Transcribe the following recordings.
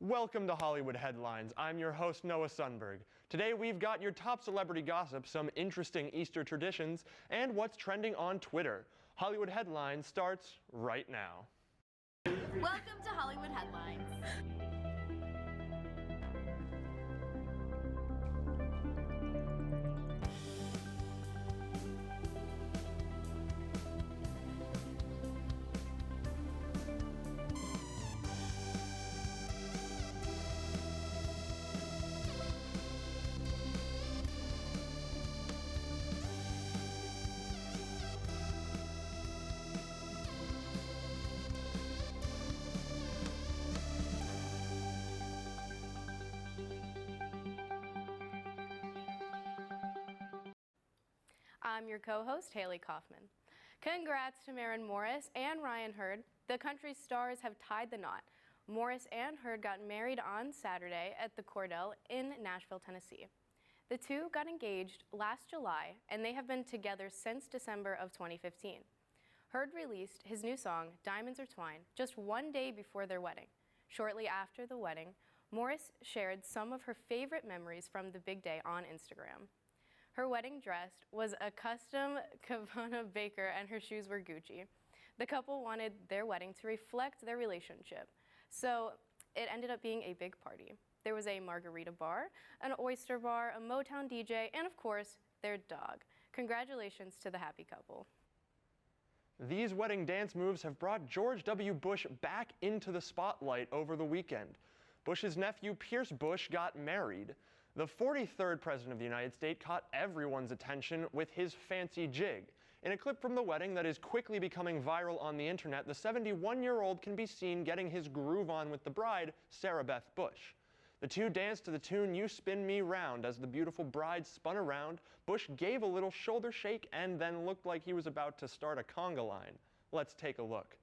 Welcome to Hollywood Headlines. I'm your host, Noah Sundberg. Today we've got your top celebrity gossip, some interesting Easter traditions, and what's trending on Twitter. Hollywood Headlines starts right now. Welcome to Hollywood Headlines. I'm your co-host, Haley Kaufman. Congrats to Maren Morris and Ryan Hurd. The country's stars have tied the knot. Morris and Hurd got married on Saturday at the Cordell in Nashville, Tennessee. The two got engaged last July, and they have been together since December of 2015. Hurd released his new song, Diamonds Are Twine, just one day before their wedding. Shortly after the wedding, Morris shared some of her favorite memories from the big day on Instagram. Her wedding dress was a custom Cabana Baker and her shoes were Gucci. The couple wanted their wedding to reflect their relationship, so it ended up being a big party. There was a margarita bar, an oyster bar, a Motown DJ, and of course, their dog. Congratulations to the happy couple. These wedding dance moves have brought George W. Bush back into the spotlight over the weekend. Bush's nephew, Pierce Bush, got married. The 43rd President of the United States caught everyone's attention with his fancy jig. In a clip from the wedding that is quickly becoming viral on the internet, the 71-year-old can be seen getting his groove on with the bride, Sarah Beth Bush. The two danced to the tune You Spin Me Round. As the beautiful bride spun around, Bush gave a little shoulder shake and then looked like he was about to start a conga line. Let's take a look.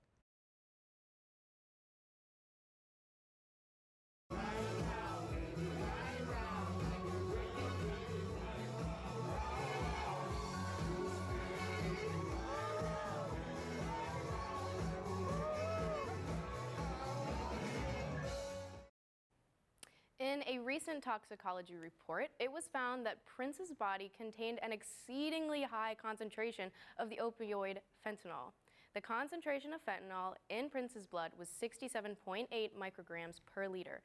In a recent toxicology report, it was found that Prince's body contained an exceedingly high concentration of the opioid fentanyl. The concentration of fentanyl in Prince's blood was 67.8 micrograms per liter.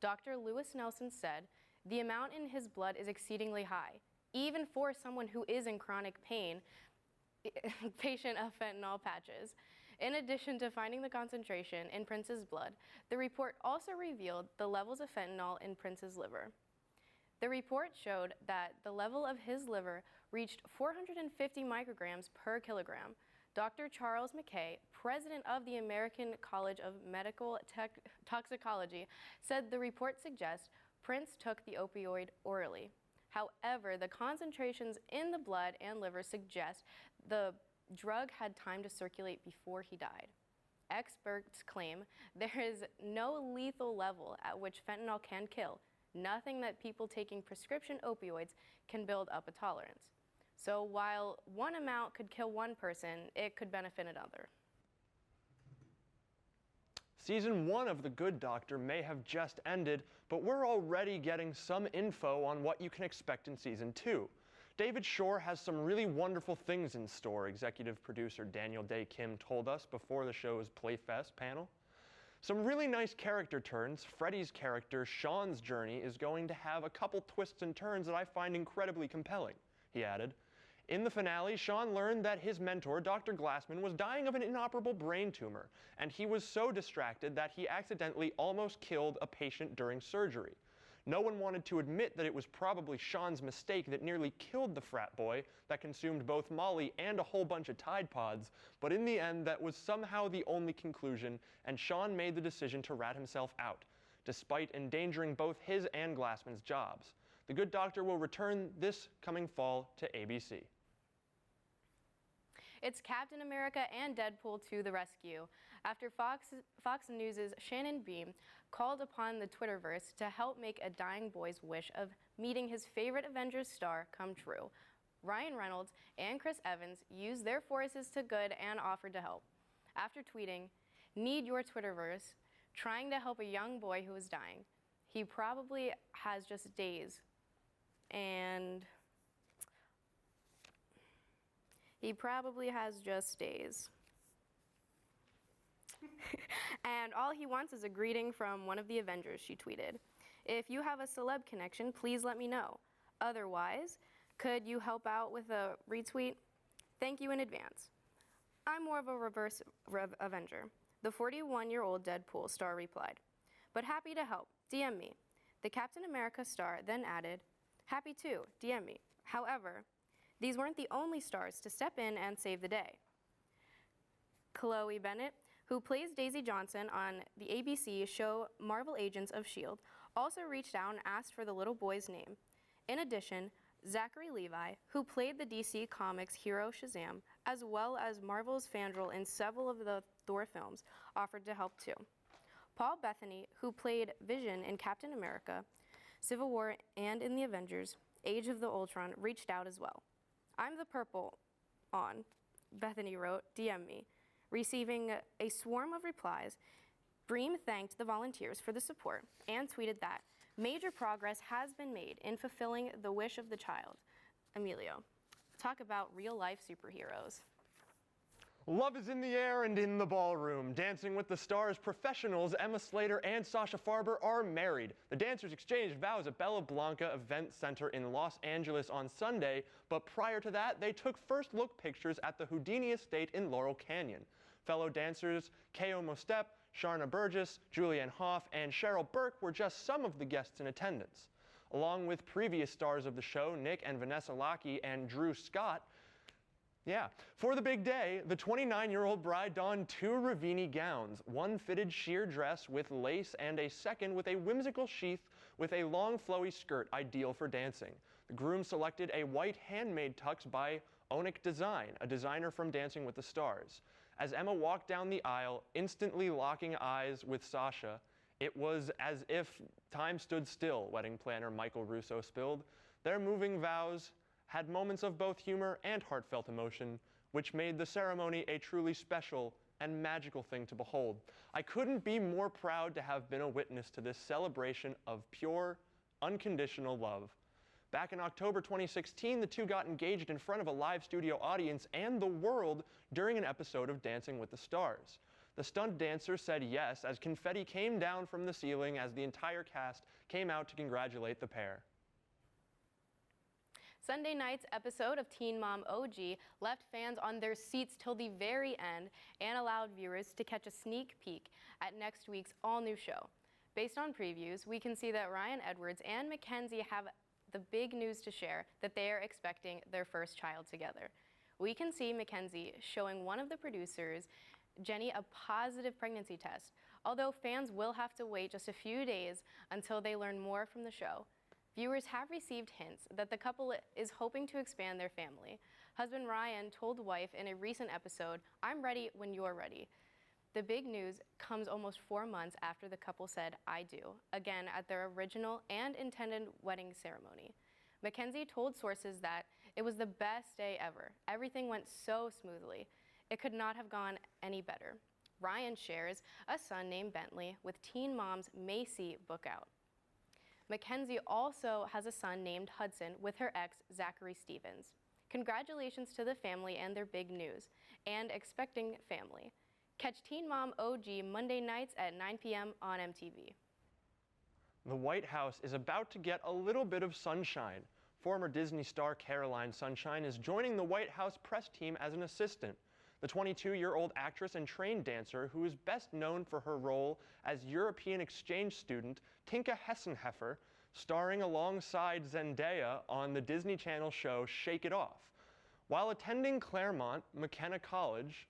Dr. Lewis Nelson said, "The amount in his blood is exceedingly high, even for someone who is in chronic pain, patient of fentanyl patches." In addition to finding the concentration in Prince's blood, the report also revealed the levels of fentanyl in Prince's liver. The report showed that the level of his liver reached 450 micrograms per kilogram. Dr. Charles McKay, president of the American College of Medical Toxicology, said the report suggests Prince took the opioid orally. However, the concentrations in the blood and liver suggest the drug had time to circulate before he died. Experts claim there is no lethal level at which fentanyl can kill, nothing that people taking prescription opioids can build up a tolerance. So while one amount could kill one person, it could benefit another. Season 1 of The Good Doctor may have just ended, but we're already getting some info on what you can expect in Season 2. David Shore has some really wonderful things in store, executive producer Daniel Day Kim told us before the show's Playfest panel. Some really nice character turns. Freddie's character, Sean's journey, is going to have a couple twists and turns that I find incredibly compelling, he added. In the finale, Sean learned that his mentor, Dr. Glassman, was dying of an inoperable brain tumor, and he was so distracted that he accidentally almost killed a patient during surgery. No one wanted to admit that it was probably Sean's mistake that nearly killed the frat boy that consumed both Molly and a whole bunch of Tide Pods, but in the end that was somehow the only conclusion, and Sean made the decision to rat himself out, despite endangering both his and Glassman's jobs. The Good Doctor will return this coming fall to ABC. It's Captain America and Deadpool to the rescue. After Fox News' Shannon Beam called upon the Twitterverse to help make a dying boy's wish of meeting his favorite Avengers star come true, Ryan Reynolds and Chris Evans used their forces to good and offered to help. After tweeting, "Need your Twitterverse trying to help a young boy who is dying. He probably has just days. And and all he wants is a greeting from one of the Avengers, she tweeted. If you have a celeb connection, please let me know. Otherwise, could you help out with a retweet? Thank you in advance. I'm more of a reverse Avenger. The 41-year-old Deadpool star replied, but happy to help, DM me. The Captain America star then added, happy too, DM me. However, these weren't the only stars to step in and save the day. Chloe Bennett, who plays Daisy Johnson on the ABC show Marvel Agents of S.H.I.E.L.D., also reached out and asked for the little boy's name. In addition, Zachary Levi, who played the DC Comics hero Shazam, as well as Marvel's Fandral in several of the Thor films, offered to help too. Paul Bettany, who played Vision in Captain America, Civil War, and in the Avengers, Age of the Ultron, reached out as well. I'm the purple on, Bethany wrote, DM me. Receiving a swarm of replies, Bream thanked the volunteers for the support and tweeted that major progress has been made in fulfilling the wish of the child. Emilio, talk about real-life superheroes. Love is in the air and in the ballroom. Dancing with the Stars professionals Emma Slater and Sasha Farber are married. The dancers exchanged vows at Bella Blanca Event Center in Los Angeles on Sunday, but prior to that, they took first-look pictures at the Houdini Estate in Laurel Canyon. Fellow dancers Keo Mostep, Sharna Burgess, Julianne Hough, and Cheryl Burke were just some of the guests in attendance. Along with previous stars of the show, Nick and Vanessa Lachey and Drew Scott, for the big day, the 29-year-old bride donned two Ravini gowns, one fitted sheer dress with lace and a second with a whimsical sheath with a long flowy skirt ideal for dancing. The groom selected a white handmade tux by Onic Design, a designer from Dancing with the Stars. As Emma walked down the aisle, instantly locking eyes with Sasha, it was as if time stood still, wedding planner Michael Russo spilled. Their moving vows had moments of both humor and heartfelt emotion, which made the ceremony a truly special and magical thing to behold. I couldn't be more proud to have been a witness to this celebration of pure, unconditional love. Back in October 2016, the two got engaged in front of a live studio audience and the world during an episode of Dancing with the Stars. The stunt dancer said yes as confetti came down from the ceiling as the entire cast came out to congratulate the pair. Sunday night's episode of Teen Mom OG left fans on their seats till the very end and allowed viewers to catch a sneak peek at next week's all-new show. Based on previews, we can see that Ryan Edwards and Mackenzie have the big news to share that they are expecting their first child together. We can see Mackenzie showing one of the producers, Jenny, a positive pregnancy test, although fans will have to wait just a few days until they learn more from the show. Viewers have received hints that the couple is hoping to expand their family. Husband Ryan told wife in a recent episode, "I'm ready when you're ready." The big news comes almost 4 months after the couple said, "I do," again at their original and intended wedding ceremony. Mackenzie told sources that it was the best day ever. Everything went so smoothly. It could not have gone any better. Ryan shares a son named Bentley with Teen Mom's Macy book out. Mackenzie also has a son named Hudson with her ex, Zachary Stevens. Congratulations to the family and their big news, and expecting family. Catch Teen Mom OG Monday nights at 9 p.m. on MTV. The White House is about to get a little bit of sunshine. Former Disney star Caroline Sunshine is joining the White House press team as an assistant. The 22-year-old actress and trained dancer, who is best known for her role as European exchange student Tinka Hessenheffer, starring alongside Zendaya on the Disney Channel show Shake It Off. While attending Claremont McKenna College,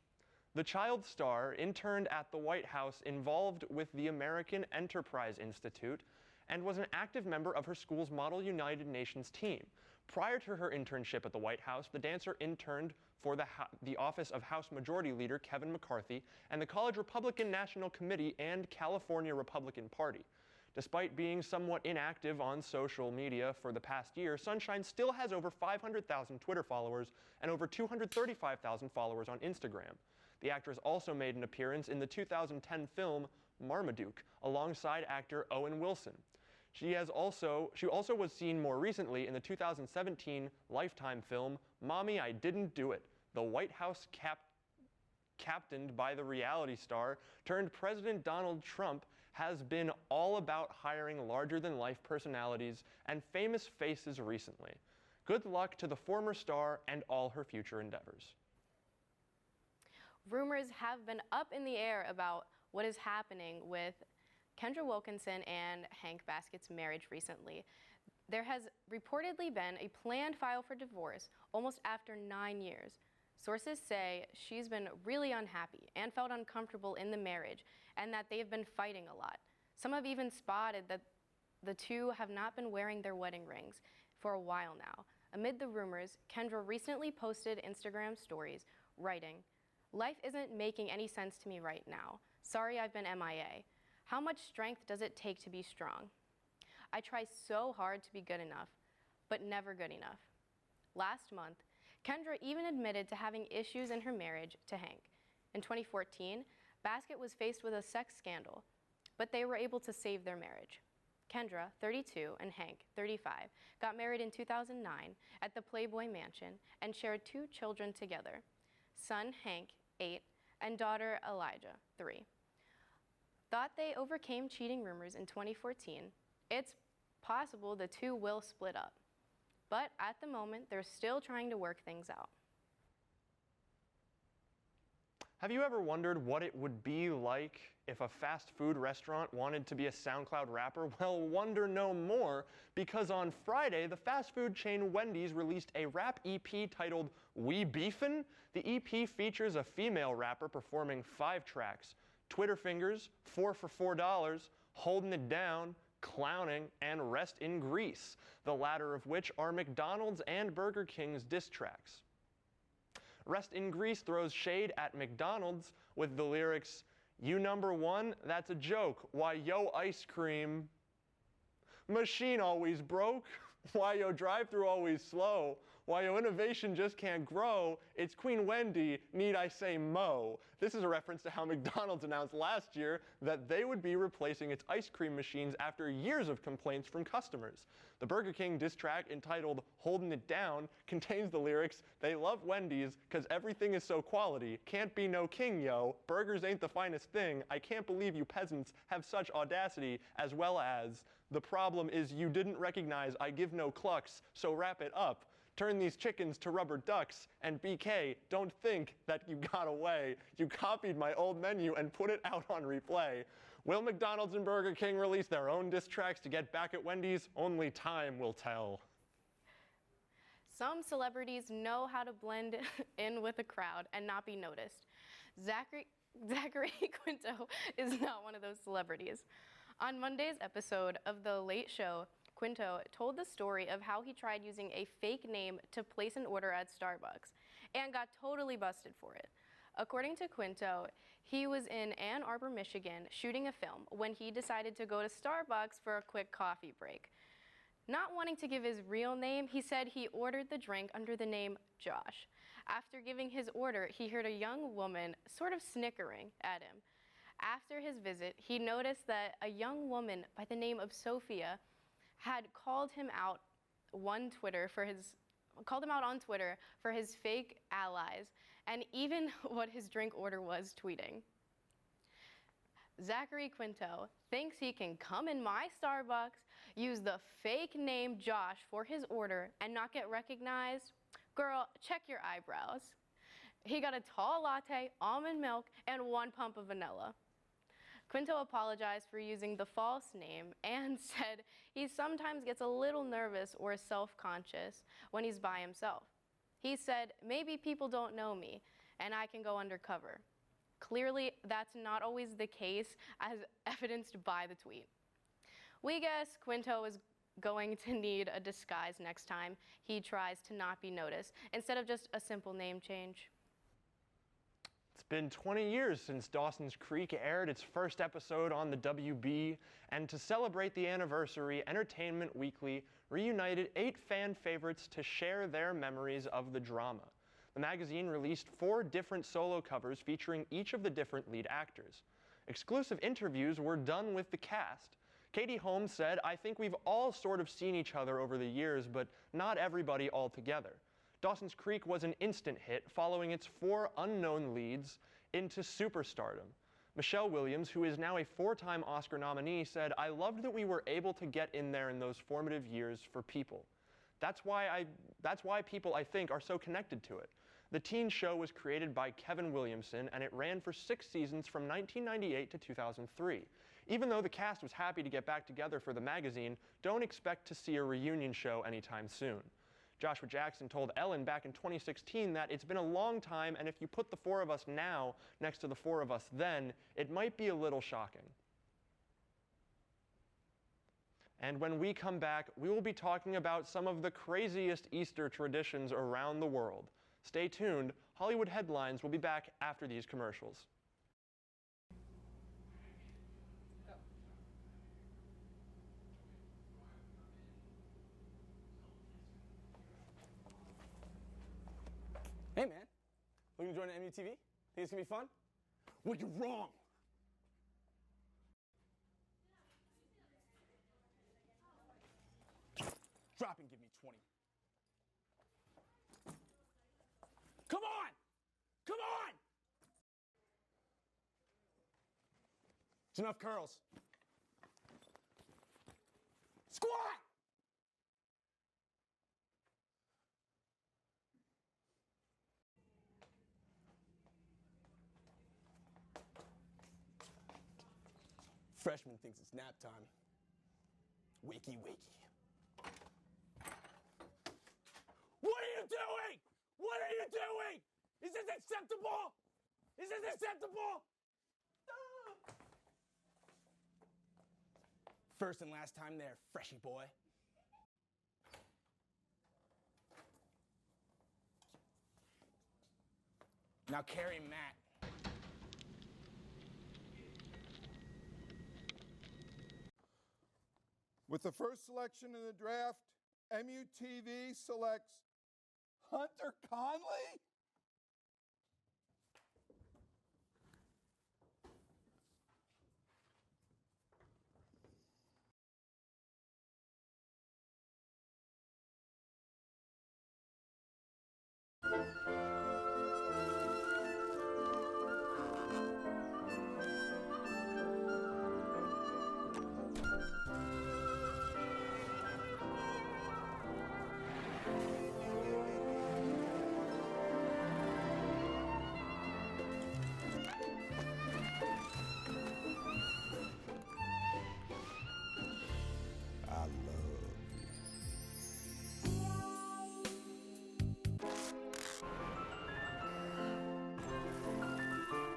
the child star interned at the White House involved with the American Enterprise Institute and was an active member of her school's Model United Nations team. Prior to her internship at the White House, the dancer interned for the office of House Majority Leader Kevin McCarthy and the College Republican National Committee and California Republican Party. Despite being somewhat inactive on social media for the past year, Sunshine still has over 500,000 Twitter followers and over 235,000 followers on Instagram. The actress also made an appearance in the 2010 film Marmaduke, alongside actor Owen Wilson. She also was seen more recently in the 2017 Lifetime film Mommy, I Didn't Do It, the White House captained by the reality star turned President Donald Trump has been all about hiring larger-than-life personalities and famous faces recently. Good luck to the former star and all her future endeavors. Rumors have been up in the air about what is happening with Kendra Wilkinson and Hank Baskett's marriage recently. There has reportedly been a planned file for divorce almost after 9 years. Sources say she's been really unhappy and felt uncomfortable in the marriage and that they've been fighting a lot. Some have even spotted that the two have not been wearing their wedding rings for a while now. Amid the rumors, Kendra recently posted Instagram stories writing, "Life isn't making any sense to me right now. Sorry I've been MIA. How much strength does it take to be strong? I try so hard to be good enough, but never good enough." Last month, Kendra even admitted to having issues in her marriage to Hank. In 2014, Baskett was faced with a sex scandal, but they were able to save their marriage. Kendra, 32, and Hank, 35, got married in 2009 at the Playboy Mansion and shared 2 children together, son Hank, 8, and daughter Elijah, 3. Thought they overcame cheating rumors in 2014, it's possible the two will split up. But at the moment, they're still trying to work things out. Have you ever wondered what it would be like if a fast food restaurant wanted to be a SoundCloud rapper? Well, wonder no more, because on Friday, the fast food chain Wendys released a rap EP titled We Beefin'. The EP features a female rapper performing 5 tracks: Twitter Fingers, 4 for $4, Holding It Down, Clowning, and Rest in Grease, the latter of which are McDonald's and Burger King's diss tracks. Rest in Grease throws shade at McDonald's with the lyrics, "You number one, that's a joke. Why, yo, ice cream machine always broke. Why, yo, drive-thru always slow. Why, yo, innovation just can't grow. It's Queen Wendy, need I say mo." This is a reference to how McDonald's announced last year that they would be replacing its ice cream machines after years of complaints from customers. The Burger King diss track entitled Holding It Down contains the lyrics, "They love Wendy's cause everything is so quality. Can't be no king, yo. Burgers ain't the finest thing. I can't believe you peasants have such audacity," as well as, "The problem is you didn't recognize I give no clucks, so wrap it up. Turn these chickens to rubber ducks, and BK, don't think that you got away. You copied my old menu and put it out on replay." Will McDonald's and Burger King release their own diss tracks to get back at Wendy's? Only time will tell. Some celebrities know how to blend in with a crowd and not be noticed. Zachary Quinto is not one of those celebrities. On Monday's episode of The Late Show, Quinto told the story of how he tried using a fake name to place an order at Starbucks and got totally busted for it. According to Quinto, he was in Ann Arbor, Michigan, shooting a film when he decided to go to Starbucks for a quick coffee break. Not wanting to give his real name, he said he ordered the drink under the name Josh. After giving his order, he heard a young woman sort of snickering at him. After his visit, he noticed that a young woman by the name of Sophia had called him out on Twitter for his fake allies and even what his drink order was tweeting. Zachary Quinto thinks he can come in my Starbucks, use the fake name Josh for his order, and not get recognized? Girl, check your eyebrows. He got a tall latte, almond milk, and 1 pump of vanilla. Quinto apologized for using the false name and said he sometimes gets a little nervous or self-conscious when he's by himself. He said, "Maybe people don't know me and I can go undercover." Clearly, that's not always the case, as evidenced by the tweet. We guess Quinto is going to need a disguise next time he tries to not be noticed, instead of just a simple name change. It's been 20 years since Dawson's Creek aired its first episode on the WB, and to celebrate the anniversary, Entertainment Weekly reunited 8 fan favorites to share their memories of the drama. The magazine released 4 different solo covers featuring each of the different lead actors. Exclusive interviews were done with the cast. Katie Holmes said, "I think we've all sort of seen each other over the years, but not everybody all together." Dawson's Creek was an instant hit, following its 4 unknown leads into superstardom. Michelle Williams, who is now a 4-time Oscar nominee, said, "I loved that we were able to get in there in those formative years for people. That's why people, I think, are so connected to it." The teen show was created by Kevin Williamson, and it ran for 6 seasons from 1998 to 2003. Even though the cast was happy to get back together for the magazine, don't expect to see a reunion show anytime soon. Joshua Jackson told Ellen back in 2016 that it's been a long time, and if you put the 4 of us now next to the 4 of us then, it might be a little shocking. And when we come back, we will be talking about some of the craziest Easter traditions around the world. Stay tuned. Hollywood Headlines will be back after these commercials. Hey, man. Looking to join the MUTV? Think it's gonna be fun? Well, you're wrong. Drop and give me 20. Come on! Come on! It's enough curls. Squat! Freshman thinks it's nap time. Wakey, wakey. What are you doing? What are you doing? Is this acceptable? Is this acceptable? First and last time there, freshie boy. Now carry Matt. With the first selection in the draft, MUTV selects Hunter Conley?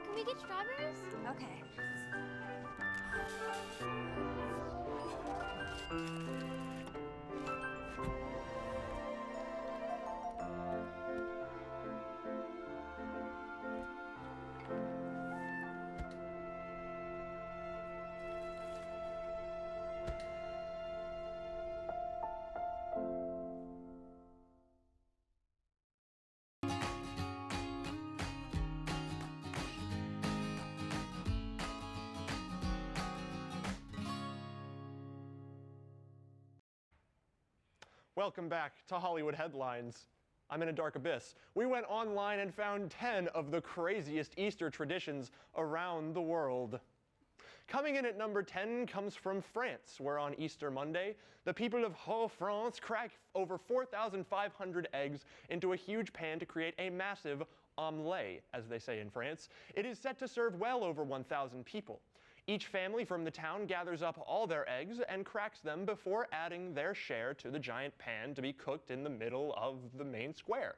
Can we get strawberries? Okay. Welcome back to Hollywood Headlines. I'm in a dark abyss. We went online and found 10 of the craziest Easter traditions around the world. Coming in at number 10 comes from France, where on Easter Monday, the people of Haut-France crack over 4,500 eggs into a huge pan to create a massive omelette, as they say in France. It is set to serve well over 1,000 people. Each family from the town gathers up all their eggs and cracks them before adding their share to the giant pan to be cooked in the middle of the main square.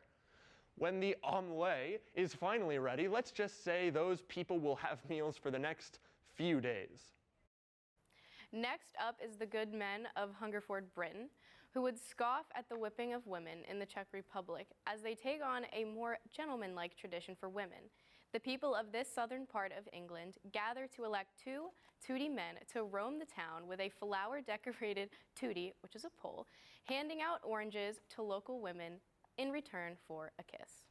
When the omelette is finally ready, let's just say those people will have meals for the next few days. Next up is the good men of Hungerford, Britain, who would scoff at the whipping of women in the Czech Republic as they take on a more gentlemanlike tradition for women. The people of this southern part of England gather to elect 2 tootie men to roam the town with a flower-decorated tootie, which is a pole, handing out oranges to local women in return for a kiss.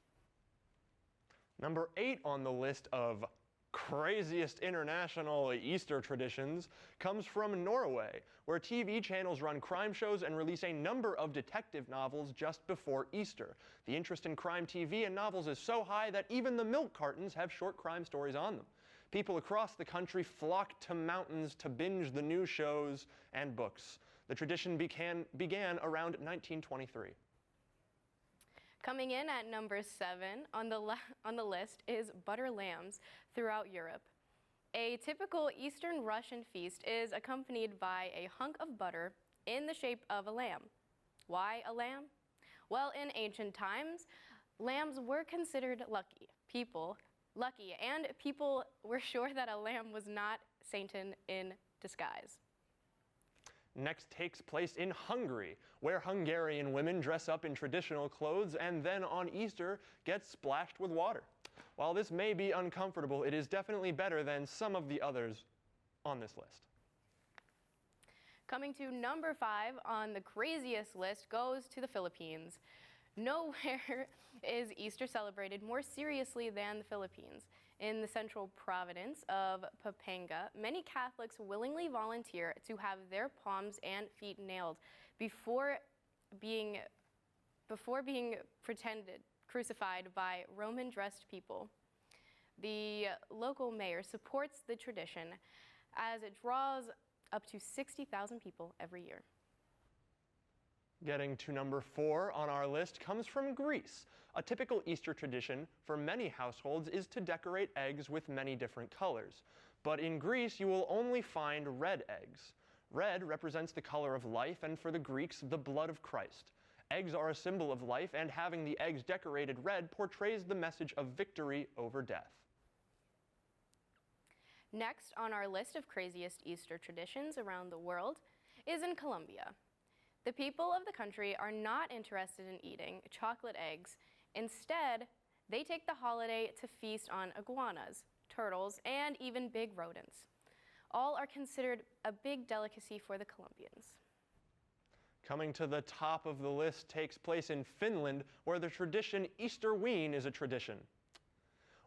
Number 8 on the list of craziest international Easter traditions comes from Norway, where TV channels run crime shows and release a number of detective novels just before Easter. The interest in crime TV and novels is so high that even the milk cartons have short crime stories on them. People across the country flock to mountains to binge the new shows and books. The tradition began around 1923. Coming in at number 7 on the list is butter lambs throughout Europe. A typical Eastern Russian feast is accompanied by a hunk of butter in the shape of a lamb. Why a lamb? Well, in ancient times, lambs were considered lucky, and people were sure that a lamb was not Satan in disguise. Next takes place in Hungary, where Hungarian women dress up in traditional clothes and then on Easter get splashed with water. While this may be uncomfortable, it is definitely better than some of the others on this list. Coming to number 5 on the craziest list goes to the Philippines. Nowhere is Easter celebrated more seriously than the Philippines. In the central province of Pampanga, many Catholics willingly volunteer to have their palms and feet nailed before being crucified by Roman-dressed people. The local mayor supports the tradition as it draws up to 60,000 people every year. Getting to number 4 on our list comes from Greece. A typical Easter tradition for many households is to decorate eggs with many different colors. But in Greece, you will only find red eggs. Red represents the color of life, and for the Greeks, the blood of Christ. Eggs are a symbol of life, and having the eggs decorated red portrays the message of victory over death. Next on our list of craziest Easter traditions around the world is in Colombia. The people of the country are not interested in eating chocolate eggs. Instead, they take the holiday to feast on iguanas, turtles, and even big rodents. All are considered a big delicacy for the Colombians. Coming to the top of the list takes place in Finland, where the tradition Easterween is a tradition.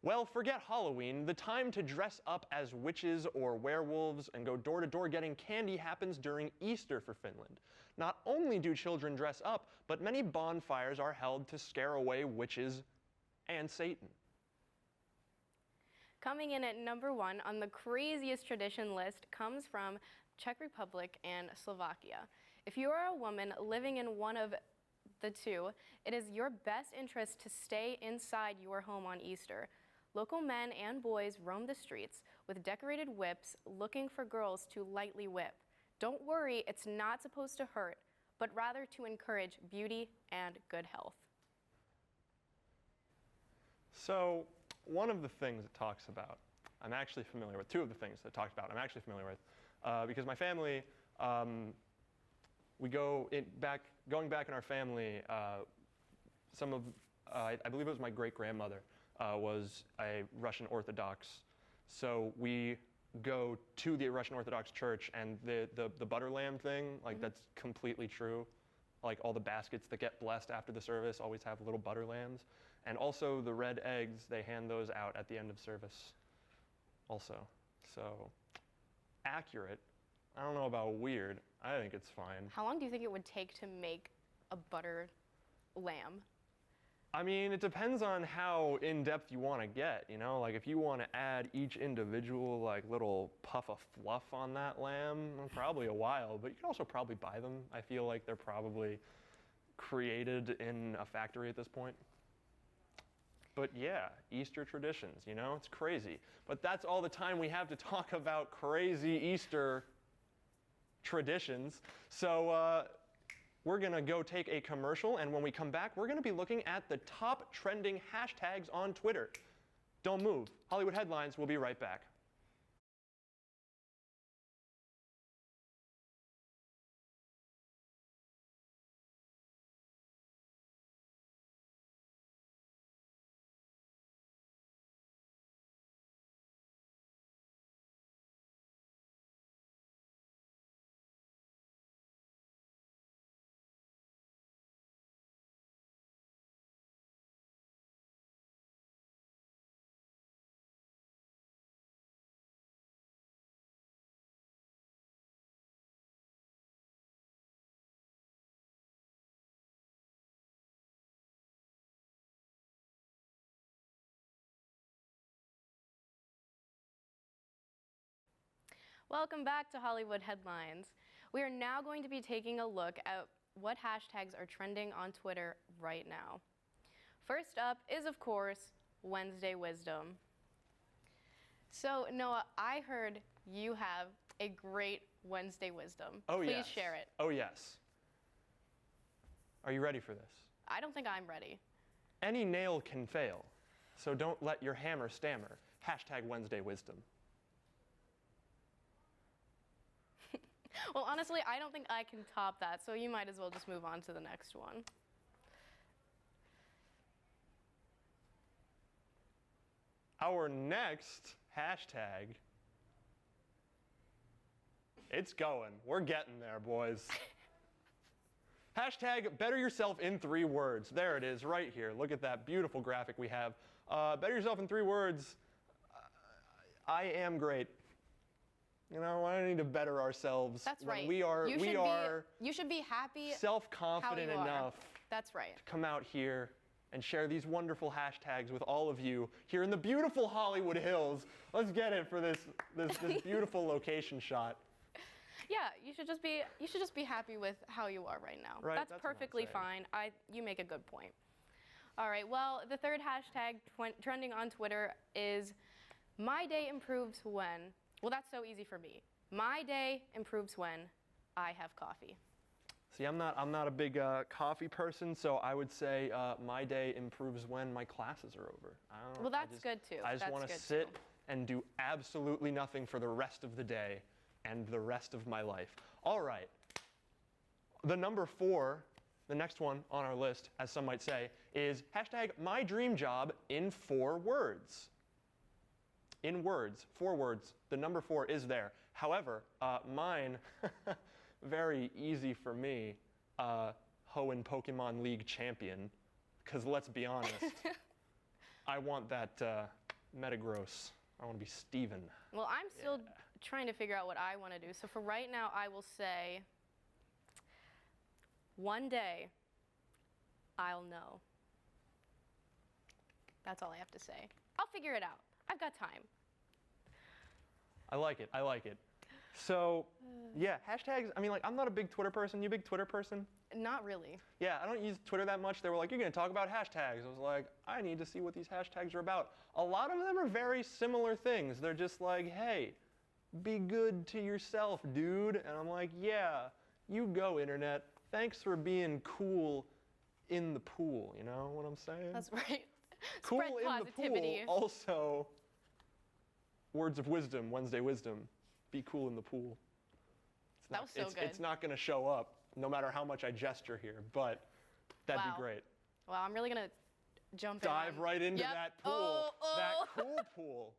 Well, forget Halloween. The time to dress up as witches or werewolves and go door to door getting candy happens during Easter for Finland. Not only do children dress up, but many bonfires are held to scare away witches and Satan. Coming in at number 1 on the craziest tradition list comes from Czech Republic and Slovakia. If you are a woman living in one of the two, it is your best interest to stay inside your home on Easter. Local men and boys roam the streets with decorated whips looking for girls to lightly whip. Don't worry, it's not supposed to hurt, but rather to encourage beauty and good health. So, one of the things it talks about, I'm actually familiar with. Two of the things that it talks about, I'm actually familiar with. Because my family, going back in our family, I believe it was my great-grandmother, was a Russian Orthodox. So we go to the Russian Orthodox church, and the butter lamb thing, like that's completely true. Like all the baskets that get blessed after the service always have little butter lambs. And also the red eggs, they hand those out at the end of service also. So accurate. I don't know about weird. I think it's fine. How long do you think it would take to make a butter lamb? I mean, it depends on how in-depth you want to get, you know? Like if you want to add each individual like little puff of fluff on that lamb, probably a while, but you can also probably buy them. I feel like they're probably created in a factory at this point. But yeah, Easter traditions, you know, it's crazy. But that's all the time we have to talk about crazy Easter traditions. So we're gonna go take a commercial, and when we come back, we're gonna be looking at the top trending hashtags on Twitter. Don't move. Hollywood Headlines will be right back. Welcome back to Hollywood Headlines. We are now going to be taking a look at what hashtags are trending on Twitter right now. First up is, of course, Wednesday Wisdom. So, Noah, I heard you have a great Wednesday Wisdom. Oh, Please yes. share it. Oh, yes. Are you ready for this? I don't think I'm ready. Any nail can fail, so don't let your hammer stammer. Hashtag Wednesday Wisdom. Well, honestly, I don't think I can top that, so you might as well just move on to the next one. Our next hashtag, it's going. We're getting there, boys. Hashtag better yourself in 3 words. There it is, right here. Look at that beautiful graphic we have. Better yourself in 3 words. I am great. You know, I don't need to better ourselves. That's when right. We are You should be happy. self-confident how you are. enough That's right. to come out here and share these wonderful hashtags with all of you here in the beautiful Hollywood Hills. Let's get it for this beautiful location shot. Yeah, you should just be happy with how you are right now. Right, That's that's what I'm perfectly saying. fine. You make a good point. All right, well, the third hashtag trending on Twitter is my day improves when. Well, that's so easy for me. My day improves when I have coffee. See, I'm not a big coffee person, so I would say my day improves when my classes are over. Well, that's good too. I just want to sit and do absolutely nothing for the rest of the day and the rest of my life. All right. The number 4, the next one on our list, as some might say, is hashtag my dream job in 4 words. In words, 4 words. The number 4 is there. However, mine, very easy for me, Hoenn Pokemon League champion, because let's be honest, I want that Metagross. I want to be Steven. Well, I'm still trying to figure out what I want to do. So for right now, I will say, one day, I'll know. That's all I have to say. I'll figure it out. I've got time. I like it. I like it. So, yeah, hashtags. I mean, like, I'm not a big Twitter person. You a big Twitter person? Not really. Yeah, I don't use Twitter that much. They were like, you're going to talk about hashtags. I was like, I need to see what these hashtags are about. A lot of them are very similar things. They're just like, hey, be good to yourself, dude. And I'm like, yeah, you go, internet. Thanks for being cool in the pool. You know what I'm saying? That's right. Cool Spread in positivity. the pool. Also, words of wisdom, Wednesday wisdom. Be cool in the pool. That was so good. It's not going to show up, no matter how much I gesture here, but that'd Wow. be great. Well, I'm really going to jump Dive in. right into Yep. that pool. Oh. That cool pool.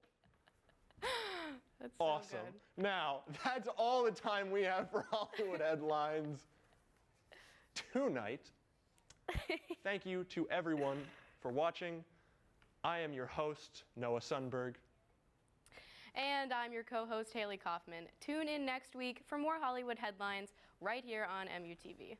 That's so Awesome. good. Now, that's all the time we have for Hollywood Headlines tonight. Thank you to everyone for watching. I am your host, Noah Sundberg. And I'm your co-host, Haley Kaufman. Tune in next week for more Hollywood Headlines right here on MUTV.